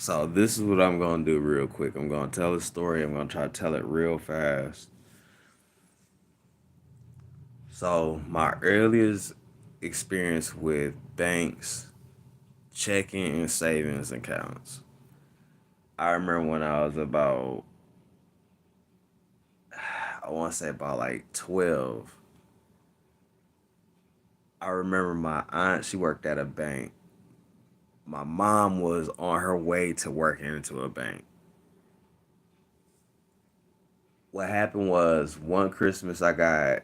So this is what I'm gonna do real quick. I'm gonna tell a story. I'm gonna try to tell it real fast. So my earliest experience with banks, checking and savings accounts. I remember when I was about, I want to say about like 12. I remember my aunt, she worked at a bank. My mom was on her way to working into a bank. What happened was one Christmas I got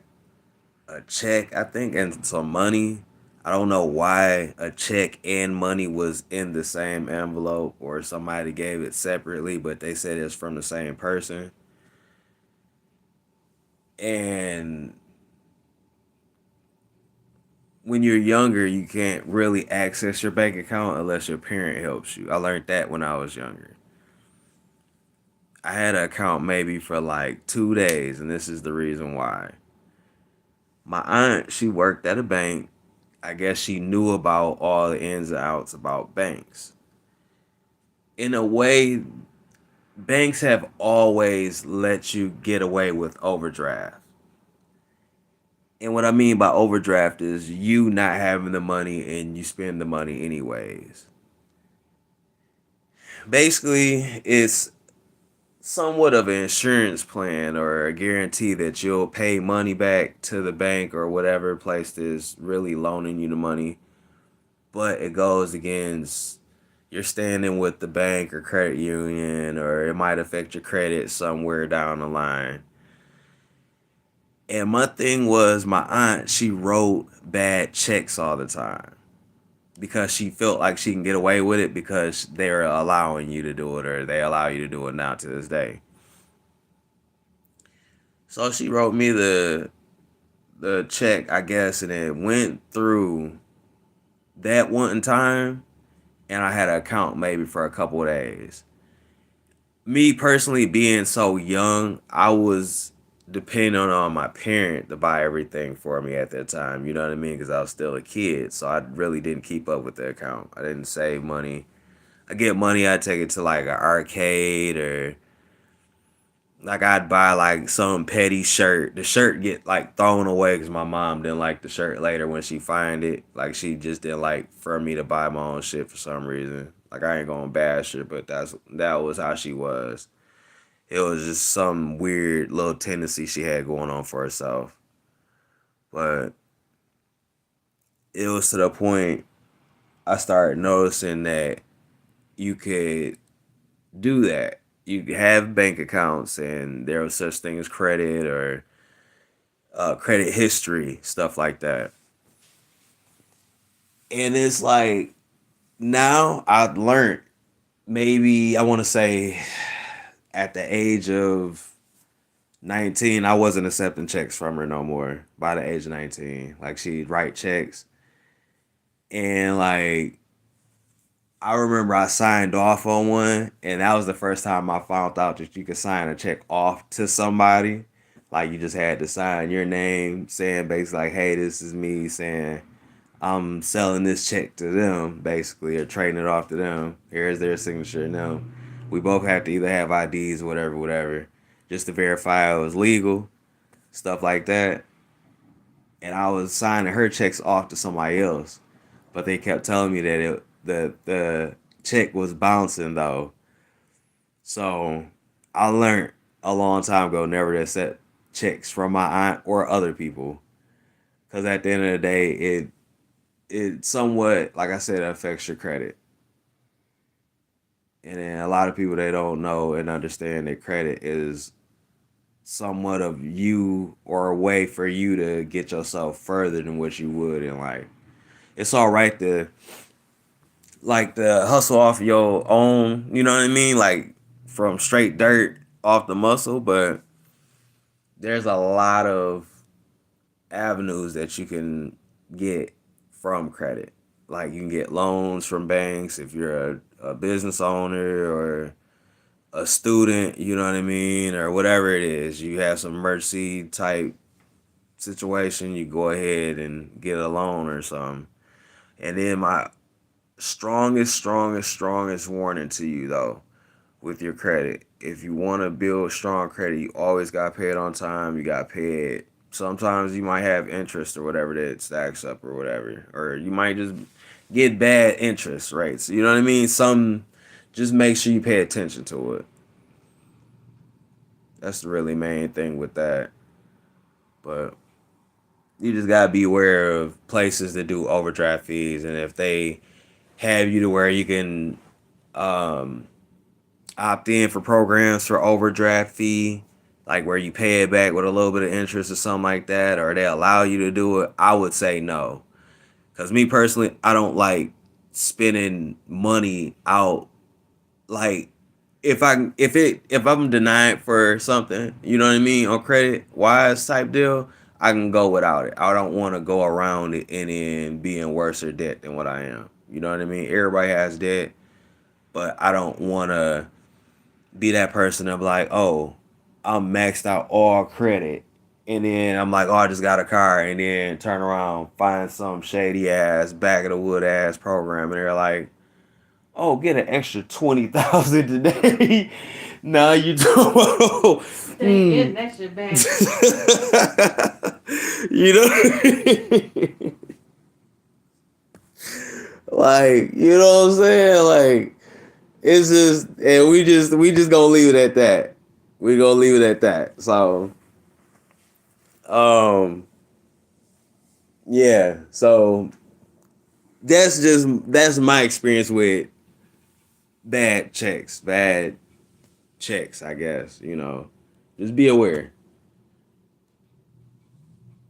a check, I think, and some money. I don't know why a check and money was in the same envelope or somebody gave it separately, but they said it's from the same person. And when you're younger, you can't really access your bank account unless your parent helps you. I learned that when I was younger. I had an account maybe for like 2 days, and this is the reason why. My aunt, she worked at a bank. I guess she knew about all the ins and outs about banks. In a way, banks have always let you get away with overdraft. And what I mean by overdraft is you not having the money and you spend the money anyways. Basically, it's somewhat of an insurance plan or a guarantee that you'll pay money back to the bank or whatever place is really loaning you the money. But it goes against your standing with the bank or credit union, or it might affect your credit somewhere down the line. And my thing was, my aunt, she wrote bad checks all the time because she felt like she can get away with it because they're allowing you to do it, or they allow you to do it now to this day. So she wrote me the check, I guess, and it went through that one time, and I had an account maybe for a couple of days. Me personally, being so young, I was depending on my parent to buy everything for me at that time. You know what I mean? Because I was still a kid, so I really didn't keep up with the account. I didn't save money. I get money, I take it to like an arcade, or like I'd buy like some petty shirt. The shirt get like thrown away because my mom didn't like the shirt later when she find it. Like she just didn't like for me to buy my own shit for some reason. Like I ain't gonna bash her, but that was how she was. It was just some weird little tendency she had going on for herself. But it was to the point I started noticing that you could do that. You could have bank accounts, and there was such thing as credit or credit history, stuff like that. And it's like now I've learned, maybe I want to say at the age of 19, I wasn't accepting checks from her no more by the age of 19. Like she'd write checks, and like I remember I signed off on one, and that was the first time I found out that you could sign a check off to somebody. Like you just had to sign your name saying basically like, hey, this is me saying I'm selling this check to them, basically, or trading it off to them. Here's their signature. No, we both have to either have IDs, whatever, whatever, just to verify it was legal, stuff like that. And I was signing her checks off to somebody else, but they kept telling me that the check was bouncing though. So I learned a long time ago never to accept checks from my aunt or other people, because at the end of the day, it somewhat, like I said, affects your credit. And then a lot of people, they don't know and understand that credit is somewhat of you, or a way for you to get yourself further than what you would in life. It's all right to like to hustle off your own, you know what I mean? Like from straight dirt off the muscle, but there's a lot of avenues that you can get from credit. Like you can get loans from banks if you're a business owner or a student, you know what I mean, or whatever it is. You have some emergency type situation, you go ahead and get a loan or something. And then my strongest warning to you though with your credit. If you want to build strong credit, you always got to pay it on time. You got to pay it. Sometimes you might have interest or whatever that stacks up or whatever, or you might just get bad interest rates. You know what I mean? Just make sure you pay attention to it. That's the really main thing with that. But you just gotta be aware of places that do overdraft fees, and if they have you to where you can um, opt in for programs for overdraft fee, like where you pay it back with a little bit of interest or something like that, or they allow you to do it, I would say no. Cause me personally, I don't like spending money out. Like if I'm denied for something, you know what I mean, on credit wise type deal, I can go without it. I don't want to go around it and then be in worse debt than what I am. You know what I mean? Everybody has debt, but I don't want to be that person of like, oh, I'm maxed out all credit. And then I'm like, oh, I just got a car. And then turn around, find some shady ass, back of the wood ass program. And they're like, oh, get an extra 20,000 today. Now you do. They get an extra bag. You know, like, you know what I'm saying? Like, it's just, and we just gonna leave it at that. We gonna leave it at that. So, um, yeah. So that's my experience with bad checks, I guess. Just be aware.